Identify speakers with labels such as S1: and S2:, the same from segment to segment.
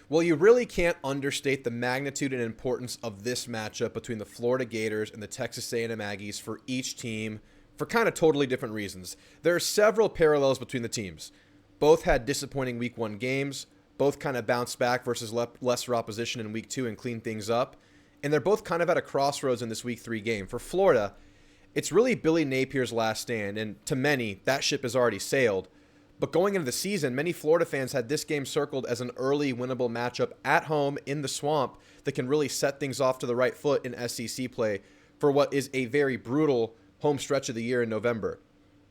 S1: Well, you really can't understate the magnitude and importance of this matchup between the Florida Gators and the Texas A&M Aggies for each team for kind of totally different reasons. There are several parallels between the teams. Both had disappointing week 1 games, both kind of bounced back versus lesser opposition in week 2 and cleaned things up, and they're both kind of at a crossroads in this week 3 game. For Florida, it's really Billy Napier's last stand, and to many, that ship has already sailed. But going into the season, many Florida fans had this game circled as an early winnable matchup at home in the Swamp that can really set things off to the right foot in SEC play for what is a very brutal home stretch of the year in November.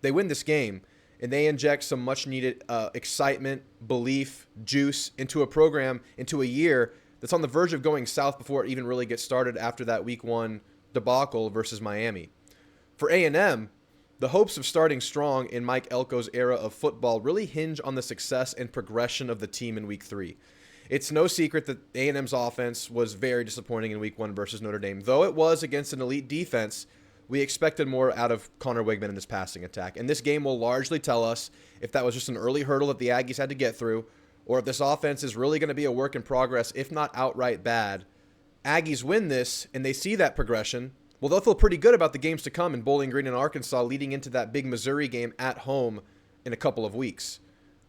S1: They win this game, and they inject some much-needed excitement, belief, juice into a program, into a year that's on the verge of going south before it even really gets started after that week 1 debacle versus Miami. For A&M, the hopes of starting strong in Mike Elko's era of football really hinge on the success and progression of the team in week 3. It's no secret that A&M's offense was very disappointing in week 1 versus Notre Dame. Though it was against an elite defense, we expected more out of Connor Wigman in this passing attack. And this game will largely tell us if that was just an early hurdle that the Aggies had to get through, or if this offense is really going to be a work in progress, if not outright bad. Aggies win this, and they see that progression. Well, they'll feel pretty good about the games to come in Bowling Green and Arkansas leading into that big Missouri game at home in a couple of weeks.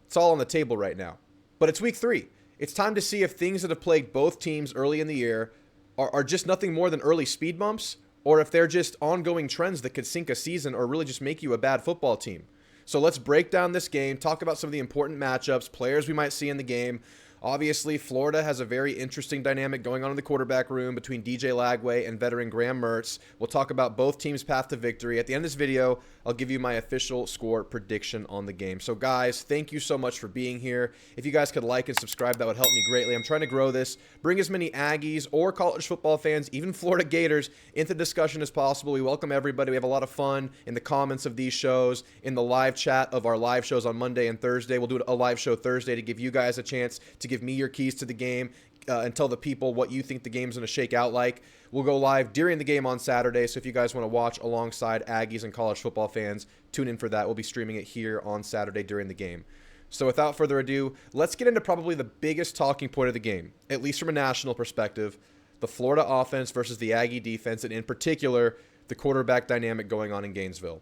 S1: It's all on the table right now. But it's week 3. It's time to see if things that have plagued both teams early in the year are just nothing more than early speed bumps, or if they're just ongoing trends that could sink a season or really just make you a bad football team. So let's break down this game, talk about some of the important matchups, players we might see in the game. Obviously, Florida has a very interesting dynamic going on in the quarterback room between DJ Lagway and veteran Graham Mertz. We'll talk about both teams' path to victory. At the end of this video, I'll give you my official score prediction on the game. So guys, thank you so much for being here. If you guys could like and subscribe, that would help me greatly. I'm trying to grow this, bring as many Aggies or college football fans, even Florida Gators, into discussion as possible. We welcome everybody. We have a lot of fun in the comments of these shows, in the live chat of our live shows on Monday and Thursday. We'll do a live show Thursday to give you guys a chance to give me your keys to the game and tell the people what you think the game's going to shake out like. We'll go live during the game on Saturday, so if you guys want to watch alongside Aggies and college football fans, tune in for that. We'll be streaming it here on Saturday during the game. So without further ado, let's get into probably the biggest talking point of the game, at least from a national perspective, the Florida offense versus the Aggie defense, and in particular, the quarterback dynamic going on in Gainesville.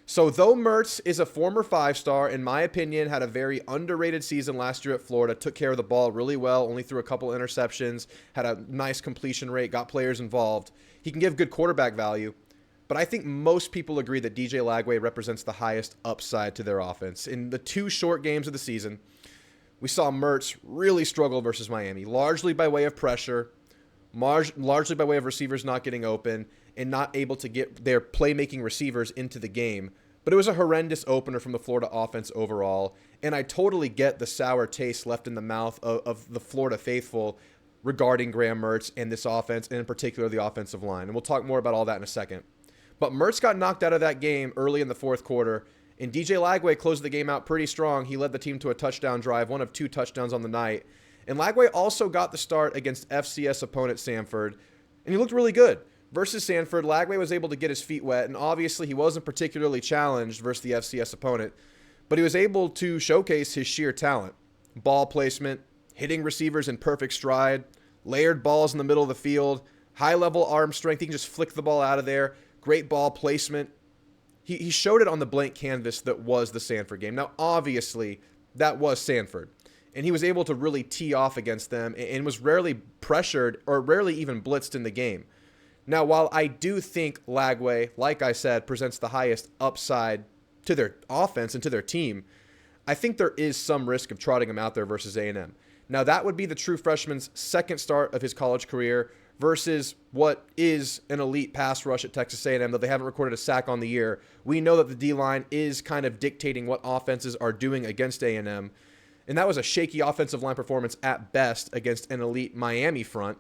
S1: So though Mertz is a former 5-star, in my opinion, had a very underrated season last year at Florida, took care of the ball really well, only threw a couple interceptions, had a nice completion rate, got players involved. He can give good quarterback value, but I think most people agree that DJ Lagway represents the highest upside to their offense. In the 2 short games of the season, we saw Mertz really struggle versus Miami, largely by way of pressure, largely by way of receivers not getting open, and not able to get their playmaking receivers into the game. But it was a horrendous opener from the Florida offense overall, and I totally get the sour taste left in the mouth of the Florida faithful regarding Graham Mertz and this offense, and in particular the offensive line. And we'll talk more about all that in a second. But Mertz got knocked out of that game early in the 4th quarter, and DJ Lagway closed the game out pretty strong. He led the team to a touchdown drive, one of 2 touchdowns on the night. And Lagway also got the start against FCS opponent Samford, and he looked really good. Versus Samford, Lagway was able to get his feet wet, and obviously he wasn't particularly challenged versus the FCS opponent, but he was able to showcase his sheer talent. Ball placement, hitting receivers in perfect stride, layered balls in the middle of the field, high-level arm strength. He can just flick the ball out of there. Great ball placement. He showed it on the blank canvas that was the Samford game. Now, obviously, that was Samford, and he was able to really tee off against them and was rarely pressured or rarely even blitzed in the game. Now, while I do think Lagway, like I said, presents the highest upside to their offense and to their team, I think there is some risk of trotting him out there versus A&M. Now, that would be the true freshman's 2nd start of his college career versus what is an elite pass rush at Texas A&M, though they haven't recorded a sack on the year. We know that the D-line is kind of dictating what offenses are doing against A&M, and that was a shaky offensive line performance at best against an elite Miami front.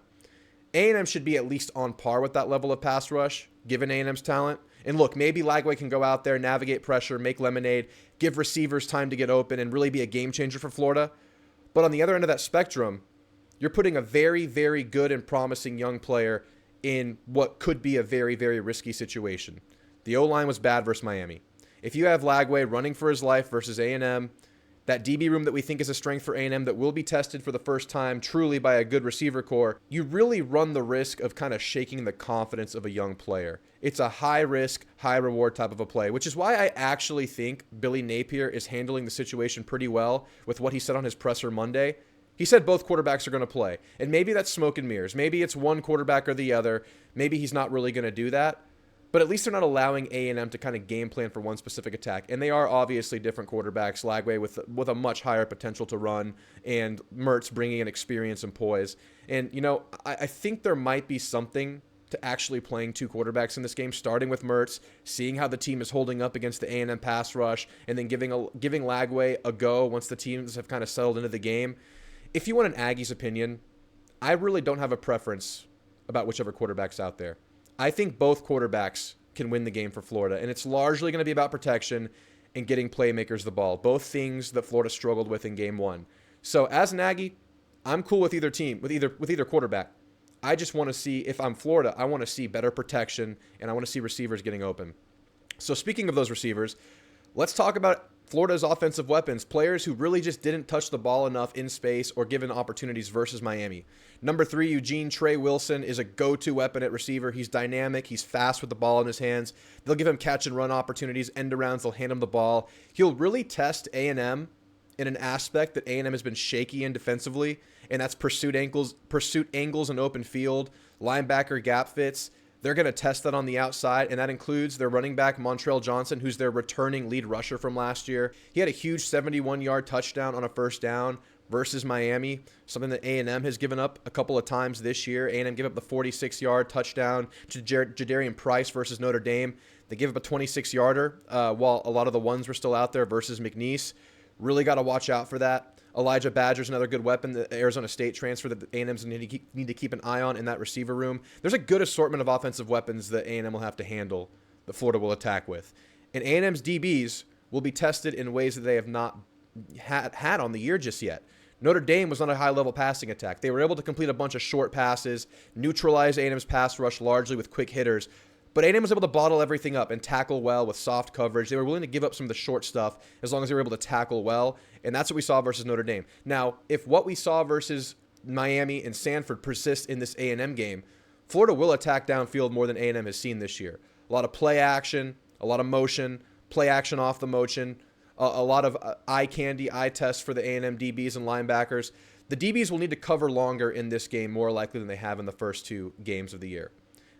S1: A&M should be at least on par with that level of pass rush, given A&M's talent. And look, maybe Lagway can go out there, navigate pressure, make lemonade, give receivers time to get open, and really be a game changer for Florida. But on the other end of that spectrum, you're putting a very, very good and promising young player in what could be a very, very risky situation. The O-line was bad versus Miami. If you have Lagway running for his life versus A&M, that DB room that we think is a strength for A&M that will be tested for the first time truly by a good receiver core, you really run the risk of kind of shaking the confidence of a young player. It's a high risk, high reward type of a play, which is why I actually think Billy Napier is handling the situation pretty well with what he said on his presser Monday. He said both quarterbacks are going to play, and maybe that's smoke and mirrors. Maybe it's one quarterback or the other. Maybe he's not really going to do that. But at least they're not allowing A&M to kind of game plan for one specific attack. And they are obviously different quarterbacks. Lagway with a much higher potential to run, and Mertz bringing in experience and poise. And, I think there might be something to actually playing two quarterbacks in this game, starting with Mertz, seeing how the team is holding up against the A&M pass rush, and then giving Lagway a go once the teams have kind of settled into the game. If you want an Aggies opinion, I really don't have a preference about whichever quarterback's out there. I think both quarterbacks can win the game for Florida, and it's largely going to be about protection and getting playmakers the ball, both things that Florida struggled with in game one. So as an Aggie, I'm cool with either team, with either quarterback. I just want to see, if I'm Florida, I want to see better protection, and I want to see receivers getting open. So speaking of those receivers, let's talk about Florida's offensive weapons, players who really just didn't touch the ball enough in space or given opportunities versus Miami. Number 3, Eugene Trey Wilson is a go-to weapon at receiver. He's dynamic. He's fast with the ball in his hands. They'll give him catch and run opportunities, end arounds. They'll hand him the ball. He'll really test A&M in an aspect that A&M has been shaky in defensively, and that's pursuit angles in open field, linebacker gap fits. They're going to test that on the outside, and that includes their running back, Montrell Johnson, who's their returning lead rusher from last year. He had a huge 71-yard touchdown on a first down versus Miami, something that A&M has given up a couple of times this year. A&M gave up the 46-yard touchdown to Jadarian Price versus Notre Dame. They gave up a 26-yarder while a lot of the ones were still out there versus McNeese. Really got to watch out for that. Elijah Badger's another good weapon, the Arizona State transfer that A&M's need to keep an eye on in that receiver room. There's a good assortment of offensive weapons that A&M will have to handle, that Florida will attack with. And A&M's DBs will be tested in ways that they have not had on the year just yet. Notre Dame was on a high-level passing attack. They were able to complete a bunch of short passes, neutralize A&M's pass rush largely with quick hitters, but A&M was able to bottle everything up and tackle well with soft coverage. They were willing to give up some of the short stuff as long as they were able to tackle well, and that's what we saw versus Notre Dame. Now, if what we saw versus Miami and Sanford persists in this A&M game, Florida will attack downfield more than A&M has seen this year. A lot of play action, a lot of motion, play action off the motion, a lot of eye candy, eye tests for the A&M DBs and linebackers. The DBs will need to cover longer in this game, more likely than they have in the first two games of the year.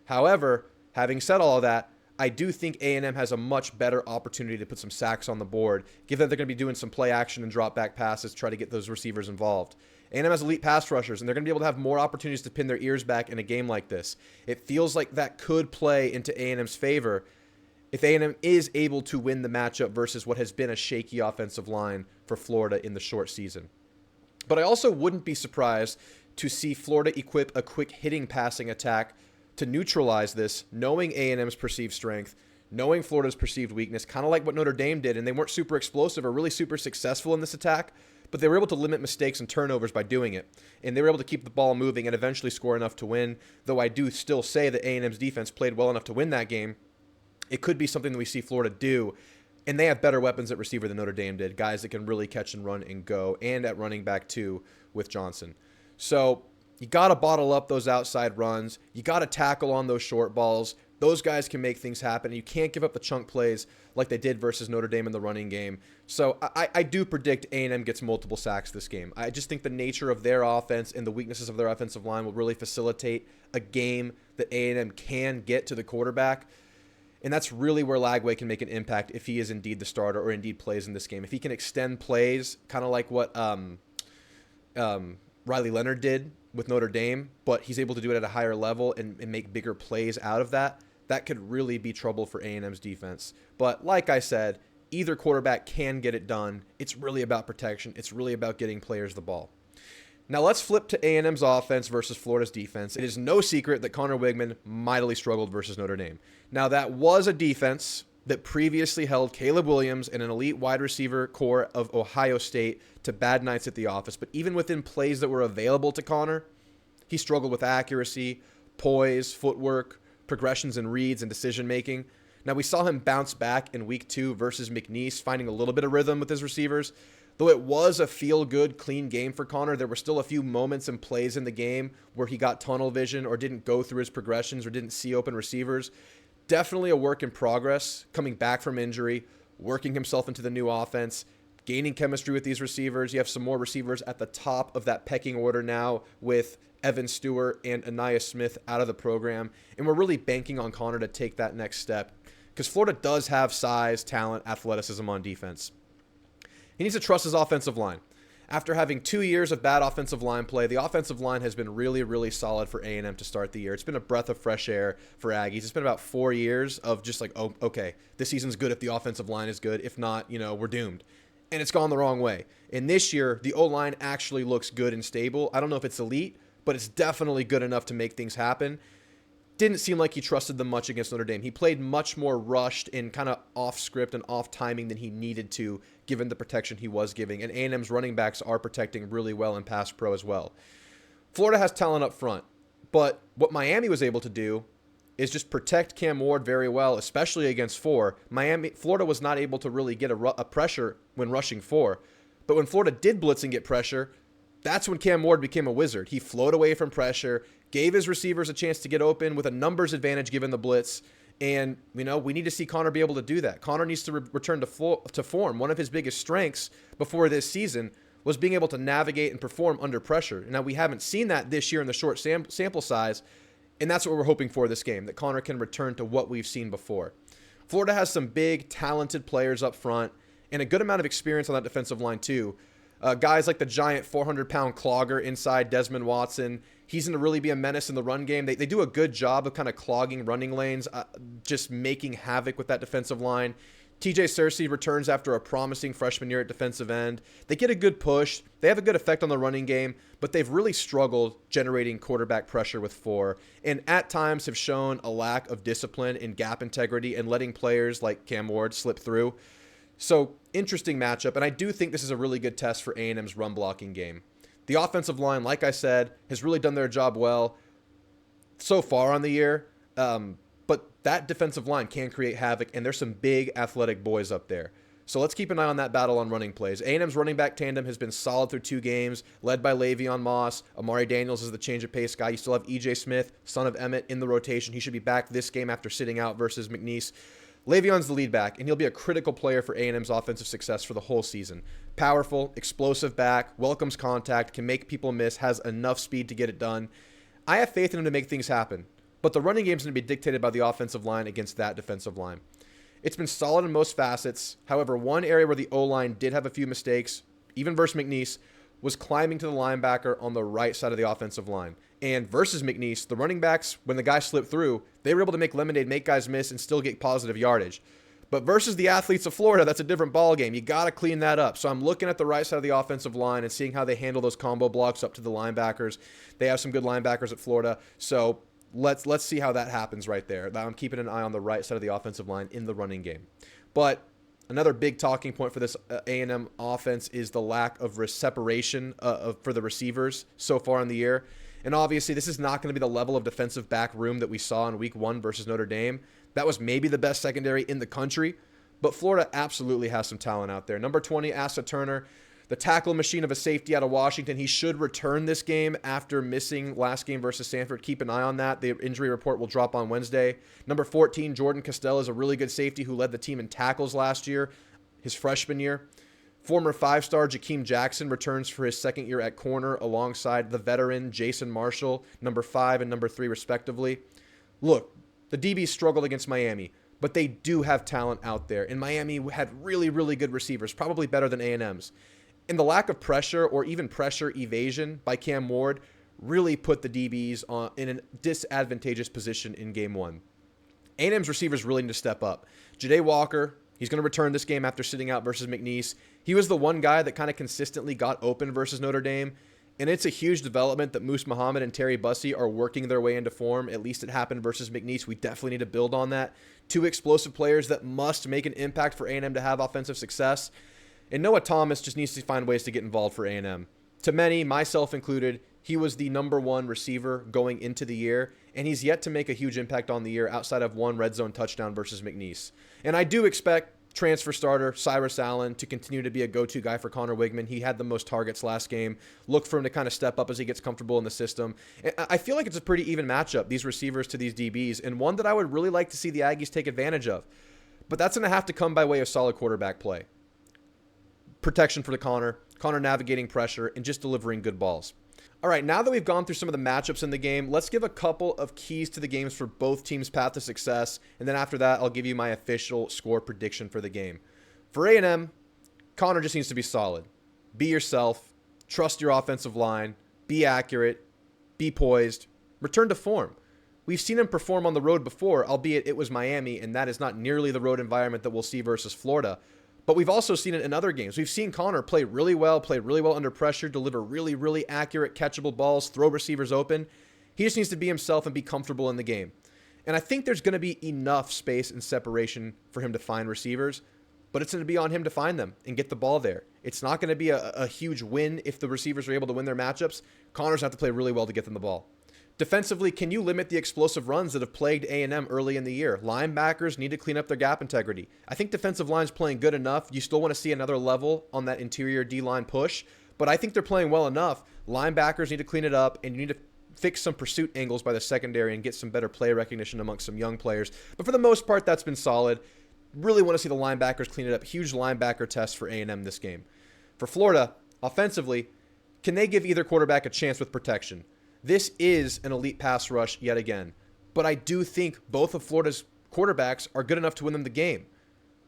S1: However, having said all of that, I do think A&M has a much better opportunity to put some sacks on the board, given that they're going to be doing some play action and drop back passes to try to get those receivers involved. A&M has elite pass rushers, and they're going to be able to have more opportunities to pin their ears back in a game like this. It feels like that could play into A&M's favor if A&M is able to win the matchup versus what has been a shaky offensive line for Florida in the short season. But I also wouldn't be surprised to see Florida equip a quick hitting passing attack to neutralize this, knowing A&M's perceived strength, knowing Florida's perceived weakness, kind of like what Notre Dame did, and they weren't super explosive or really super successful in this attack, but they were able to limit mistakes and turnovers by doing it, and they were able to keep the ball moving and eventually score enough to win, though I do still say that A&M's defense played well enough to win that game. It could be something that we see Florida do, and they have better weapons at receiver than Notre Dame did, guys that can really catch and run and go, and at running back too with Johnson. So you got to bottle up those outside runs. You got to tackle on those short balls. Those guys can make things happen. You can't give up the chunk plays like they did versus Notre Dame in the running game. So I do predict A&M gets multiple sacks this game. I just think the nature of their offense and the weaknesses of their offensive line will really facilitate a game that A&M can get to the quarterback. And that's really where Lagway can make an impact if he is indeed the starter or indeed plays in this game. If he can extend plays, kind of like what Riley Leonard did with Notre Dame, but he's able to do it at a higher level and make bigger plays out of that, that could really be trouble for A&M's defense. But like I said, either quarterback can get it done. It's really about protection. It's really about getting players the ball. Now let's flip to A&M's offense versus Florida's defense. It is no secret that Connor Wigman mightily struggled versus Notre Dame. Now that was a defense that previously held Caleb Williams and an elite wide receiver core of Ohio State to bad nights at the office. But even within plays that were available to Connor, he struggled with accuracy, poise, footwork, progressions and reads and decision-making. Now we saw him bounce back in week 2 versus McNeese, finding a little bit of rhythm with his receivers. Though it was a feel-good, clean game for Connor, there were still a few moments and plays in the game where he got tunnel vision or didn't go through his progressions or didn't see open receivers. Definitely a work in progress, coming back from injury, working himself into the new offense, gaining chemistry with these receivers. You have some more receivers at the top of that pecking order now with Evan Stewart and Aniyah Smith out of the program. And we're really banking on Connor to take that next step because Florida does have size, talent, athleticism on defense. He needs to trust his offensive line. After having 2 years of bad offensive line play, the offensive line has been really, really solid for A&M to start the year. It's been a breath of fresh air for Aggies. It's been about 4 years of just like, oh, okay, this season's good if the offensive line is good. If not, we're doomed. And it's gone the wrong way. And this year, the O-line actually looks good and stable. I don't know if it's elite, but it's definitely good enough to make things happen. Didn't seem like he trusted them much against Notre Dame. He played much more rushed and kind of off script and off timing than he needed to, given the protection he was giving. And A&M's running backs are protecting really well in pass pro as well. Florida has talent up front, but what Miami was able to do is just protect Cam Ward very well, especially against 4. Florida was not able to really get a pressure when rushing 4. But when Florida did blitz and get pressure, that's when Cam Ward became a wizard. He flowed away from pressure, gave his receivers a chance to get open with a numbers advantage given the blitz. And, we need to see Connor be able to do that. Connor needs to return to form. One of his biggest strengths before this season was being able to navigate and perform under pressure. Now, we haven't seen that this year in the short sample size, and that's what we're hoping for this game, that Connor can return to what we've seen before. Florida has some big, talented players up front and a good amount of experience on that defensive line, too. Guys like the giant 400-pound clogger inside Desmond Watson. He's going to really be a menace in the run game. They do a good job of kind of clogging running lanes, just making havoc with that defensive line. TJ Searcy returns after a promising freshman year at defensive end. They get a good push. They have a good effect on the running game, but they've really struggled generating quarterback pressure with 4, and at times have shown a lack of discipline and gap integrity and letting players like Cam Ward slip through. So, interesting matchup, and I do think this is a really good test for A&M's run blocking game. The offensive line, like I said, has really done their job well so far on the year, but that defensive line can create havoc, and there's some big athletic boys up there. So let's keep an eye on that battle on running plays. A&M's running back tandem has been solid through 2 games, led by Le'Veon Moss. Amari Daniels is the change of pace guy. You still have E.J. Smith, son of Emmett, in the rotation. He should be back this game after sitting out versus McNeese. Le'Veon's the lead back, and he'll be a critical player for A&M's offensive success for the whole season. Powerful, explosive back, welcomes contact, can make people miss, has enough speed to get it done. I have faith in him to make things happen, but the running game's going to be dictated by the offensive line against that defensive line. It's been solid in most facets. However, one area where the O-line did have a few mistakes, even versus McNeese, was climbing to the linebacker on the right side of the offensive line. And versus McNeese, the running backs, when the guy slipped through, they were able to make lemonade, make guys miss, and still get positive yardage. But versus the athletes of Florida, that's a different ballgame. You got to clean that up. So I'm looking at the right side of the offensive line and seeing how they handle those combo blocks up to the linebackers. They have some good linebackers at Florida. So let's see how that happens right there. I'm keeping an eye on the right side of the offensive line in the running game. But another big talking point for this A&M offense is the lack of separation for the receivers so far in the year. And obviously, this is not going to be the level of defensive back room that we saw in Week 1 versus Notre Dame. That was maybe the best secondary in the country, but Florida absolutely has some talent out there. Number 20, Asa Turner, the tackle machine of a safety out of Washington. He should return this game after missing last game versus Sanford. Keep an eye on that. The injury report will drop on Wednesday. Number 14, Jordan Castell is a really good safety who led the team in tackles last year, his freshman year. Former 5-star Jakeem Jackson returns for his second year at corner alongside the veteran Jason Marshall, number 5 and number 3 respectively. Look, the DBs struggled against Miami, but they do have talent out there, and Miami had really, really good receivers, probably better than A&M's. And the lack of pressure or even pressure evasion by Cam Ward really put the DBs in a disadvantageous position in Game 1. A&M's receivers really need to step up. Ja'Day Walker, he's going to return this game after sitting out versus McNeese. He was the one guy that kind of consistently got open versus Notre Dame, and it's a huge development that Moose Muhammad and Terry Bussey are working their way into form. At least it happened versus McNeese. We definitely need to build on that. 2 explosive players that must make an impact for A&M to have offensive success. And Noah Thomas just needs to find ways to get involved for A&M. To many, myself included, he was the number 1 receiver going into the year, and he's yet to make a huge impact on the year outside of 1 red zone touchdown versus McNeese. And I do expect transfer starter Cyrus Allen to continue to be a go-to guy for Connor Wigman. He had the most targets last game. Look for him to kind of step up as he gets comfortable in the system. And I feel like it's a pretty even matchup, these receivers to these DBs, and one that I would really like to see the Aggies take advantage of. But that's going to have to come by way of solid quarterback play. Protection for the Connor navigating pressure, and just delivering good balls. All right, now that we've gone through some of the matchups in the game, let's give a couple of keys to the games for both teams' path to success, and then after that, I'll give you my official score prediction for the game. For A&M, Connor just needs to be solid. Be yourself, trust your offensive line, be accurate, be poised, return to form. We've seen him perform on the road before, albeit it was Miami, and that is not nearly the road environment that we'll see versus Florida. But we've also seen it in other games. We've seen Connor play really well under pressure, deliver really, really accurate, catchable balls, throw receivers open. He just needs to be himself and be comfortable in the game. And I think there's going to be enough space and separation for him to find receivers, but it's going to be on him to find them and get the ball there. It's not going to be a huge win if the receivers are able to win their matchups. Connor's have to play really well to get them the ball. Defensively, can you limit the explosive runs that have plagued A&M early in the year? Linebackers need to clean up their gap integrity. I think defensive line's playing good enough. You still want to see another level on that interior D-line push, but I think they're playing well enough. Linebackers need to clean it up, and you need to fix some pursuit angles by the secondary and get some better play recognition amongst some young players. But for the most part, that's been solid. Really want to see the linebackers clean it up. Huge linebacker test for A&M this game. For Florida, offensively, can they give either quarterback a chance with protection? This is an elite pass rush yet again, but I do think both of Florida's quarterbacks are good enough to win them the game.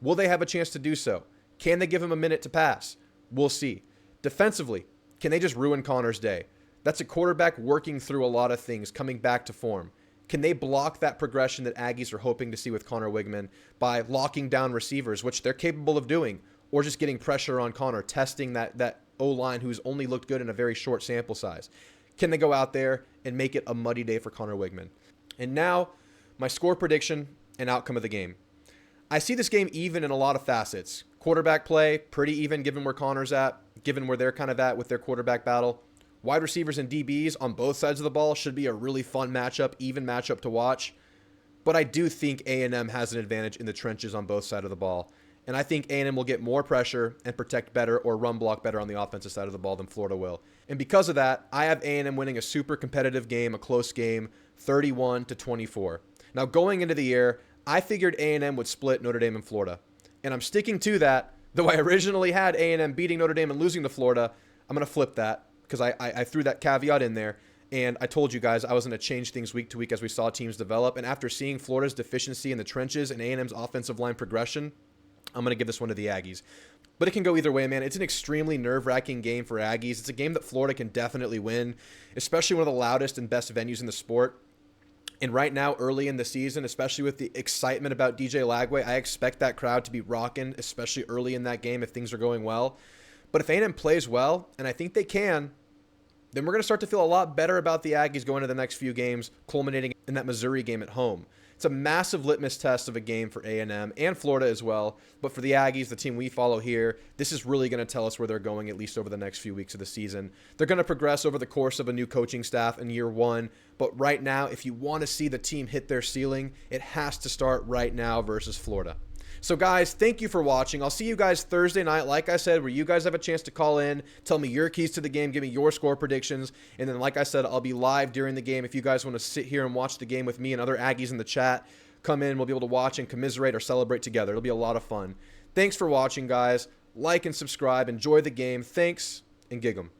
S1: Will they have a chance to do so? Can they give him a minute to pass? We'll see. Defensively, can they just ruin Connor's day? That's a quarterback working through a lot of things, coming back to form. Can they block that progression that Aggies are hoping to see with Connor Wigman by locking down receivers, which they're capable of doing, or just getting pressure on Connor, testing that O-line who's only looked good in a very short sample size? Can they go out there and make it a muddy day for Connor Wigman? And now, my score prediction and outcome of the game. I see this game even in a lot of facets. Quarterback play, pretty even given where Connor's at, given where they're kind of at with their quarterback battle. Wide receivers and DBs on both sides of the ball should be a really fun matchup, even matchup to watch. But I do think A&M has an advantage in the trenches on both sides of the ball. And I think A&M will get more pressure and protect better or run block better on the offensive side of the ball than Florida will. And because of that, I have A&M winning a super competitive game, a close game, 31-24. Now, going into the year, I figured A&M would split Notre Dame and Florida. And I'm sticking to that. Though I originally had A&M beating Notre Dame and losing to Florida, I'm going to flip that because I threw that caveat in there. And I told you guys I was going to change things week to week as we saw teams develop. And after seeing Florida's deficiency in the trenches and A&M's offensive line progression, I'm going to give this one to the Aggies. But it can go either way, man. It's an extremely nerve-wracking game for Aggies. It's a game that Florida can definitely win, especially one of the loudest and best venues in the sport. And right now, early in the season, especially with the excitement about DJ Lagway, I expect that crowd to be rocking, especially early in that game if things are going well. But if A&M plays well, and I think they can, then we're going to start to feel a lot better about the Aggies going into the next few games, culminating in that Missouri game at home. It's a massive litmus test of a game for A&M and Florida as well. But for the Aggies, the team we follow here, this is really going to tell us where they're going, at least over the next few weeks of the season. They're going to progress over the course of a new coaching staff in year one. But right now, if you want to see the team hit their ceiling, it has to start right now versus Florida. So guys, thank you for watching. I'll see you guys Thursday night, like I said, where you guys have a chance to call in, tell me your keys to the game, give me your score predictions, and then like I said, I'll be live during the game. If you guys want to sit here and watch the game with me and other Aggies in the chat, come in, we'll be able to watch and commiserate or celebrate together. It'll be a lot of fun. Thanks for watching, guys. Like and subscribe. Enjoy the game. Thanks, and gig 'em.